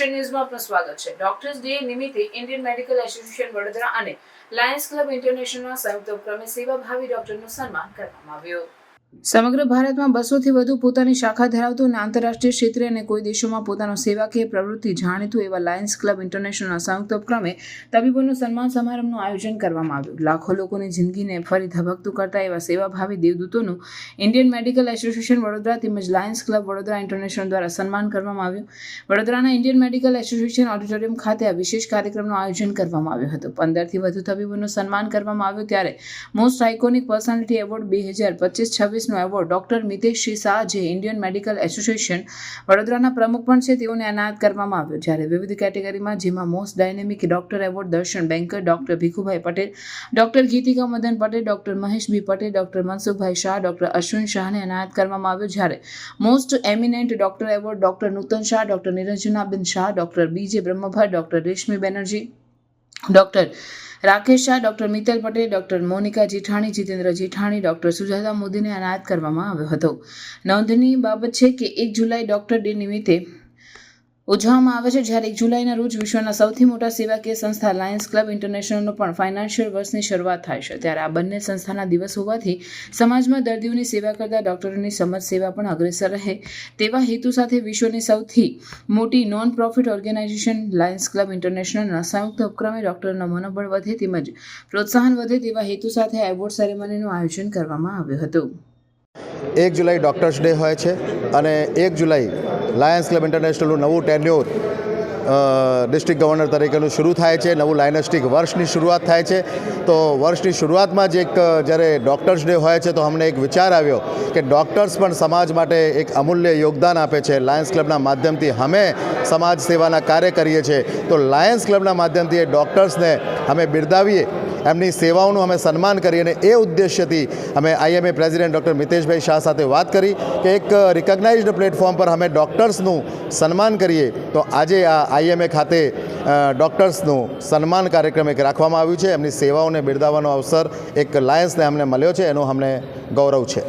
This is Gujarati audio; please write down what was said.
એક્શન ન્યૂઝમાં આપનું સ્વાગત છે। ડોક્ટર્સ ડે નિમિત્તે ઇન્ડિયન મેડિકલ એસોસિએશન વડોદરા અને લાયન્સ ક્લબ ઇન્ટરનેશનલના સંયુક્ત ઉપક્રમે સેવાભાવી ડોક્ટરનું સન્માન કરવામાં આવ્યું। સમગ્ર ભારતમાં 200થી વધુ પોતાની શાખા ધરાવતું અને આંતરરાષ્ટ્રીય ક્ષેત્રે અને કોઈ દેશોમાં પોતાનો સેવાકીય પ્રવૃત્તિ જાણીતું એવા લાયન્સ ક્લબ ઇન્ટરનેશનલના સંયુક્ત ઉપક્રમે તબીબોનું સન્માન સમારંભનું આયોજન કરવામાં આવ્યું। લાખો લોકોની જિંદગીને ફરી ધબકતું કરતા એવા સેવાભાવી દેવદૂતોનું ઇન્ડિયન મેડિકલ એસોસિએશન વડોદરા તેમજ લાયન્સ ક્લબ વડોદરા ઇન્ટરનેશનલ દ્વારા સન્માન કરવામાં આવ્યું। વડોદરાના ઇન્ડિયન મેડિકલ એસોસિએશન ઓડિટોરિયમ ખાતે આ વિશેષ કાર્યક્રમનું આયોજન કરવામાં આવ્યું હતું। 15થી વધુ તબીબોનું સન્માન કરવામાં આવ્યું ત્યારે મોસ્ટ આઇકોનિક પર્સનાલિટી એવોર્ડ 2025-26 નો એવોર્ડ ડોક્ટર મિતેશ શાહ, જે ઇન્ડિયન મેડિકલ એસોસિએશન વડોદરાના પ્રમુખ પણ છે, તેઓને એનાયત કરવામાં આવ્યો। જ્યારે વિવિધ કેટેગરીમાં જેમાં most dynamic doctor award Darshan Banker, doctor Bhikhubhai Patel, doctor Gitika Madan Patel, doctor Mahesh B Patel, doctor Mansukhbhai Shah, doctor Ashwin શાહને એનાયત કરવામાં આવ્યો। જ્યારે most eminent doctor award doctor Nutan Shah, doctor Niranjanaben Shah, doctor B J Brahmbhatt, doctor Reshmi Banerjee, doctor Rakesh Shah, doctor Mittal Patel, doctor Monica Jethani, Jitendra જેઠાણી, ડોક્ટર સુજાતા મોદીને એનાયત કરવામાં આવ્યો હતો। નોંધનીય બાબત છે કે 1 જુલાઈ ડોક્ટર ડે નિમિત્તે ઉજવવામાં આવે છે, જ્યારે 1 જુલાઈના રોજ વિશ્વના સૌથી મોટા સેવાકીય સંસ્થા લાયન્સ ક્લબ ઇન્ટરનેશનલનો પણ ફાઇનાન્શિયલ વર્ષની શરૂઆત થાય છે। ત્યારે આ બંને સંસ્થાના દિવસ હોવાથી સમાજમાં દર્દીઓની સેવા કરતા ડોક્ટરોની સમજ સેવા પણ અગ્રેસર રહે તેવા હેતુ સાથે વિશ્વની સૌથી મોટી non profit organisation Lions club ઇન્ટરનેશનલના સંયુક્ત ઉપક્રમે ડોક્ટરોનું મનોબળ વધે તેમજ પ્રોત્સાહન વધે તેવા હેતુ સાથે આ એવોર્ડ સેરેમનીનું આયોજન કરવામાં આવ્યું હતું। 1 જુલાઈ ડૉક્ટર્સ ડે હોય છે અને 1 જુલાઈ લાયન્સ ક્લબ ઇન્ટરનેશનલનું નવું ટેન્યોર ડિસ્ટ્રિક્ટ ગવર્નર તરીકેનું શરૂ થાય છે, નવું લાયનસ્ટિક વર્ષની શરૂઆત થાય છે। તો વર્ષની શરૂઆતમાં જ જ્યારે ડૉક્ટર્સ ડે હોય છે તો અમને એક વિચાર આવ્યો કે ડૉક્ટર્સ પણ સમાજ માટે એક અમૂલ્ય યોગદાન આપે છે। લાયન્સ ક્લબના માધ્યમથી અમે સમાજ સેવાના કાર્ય કરીએ છીએ, તો લાયન્સ ક્લબના માધ્યમથી એ ડૉક્ટર્સને અમે બિરદાવીએ, એમની સેવાઓનું અમે સન્માન કરીએ અને એ ઉદ્દેશ્યથી અમે આઈએમએ પ્રેસિડેન્ટ ડૉક્ટર મિતેશભાઈ શાહ સાથે વાત કરી કે એક રિકગ્નાઇઝ્ડ પ્લેટફોર્મ પર અમે ડૉક્ટર્સનું સન્માન કરીએ। તો આજે આ આઈએમએ ખાતે ડૉક્ટર્સનું સન્માન કાર્યક્રમ એક રાખવામાં આવ્યું છે। એમની સેવાઓને બિરદાવવાનો અવસર એક લાયન્સને અમને મળ્યો છે, એનું અમને ગૌરવ છે।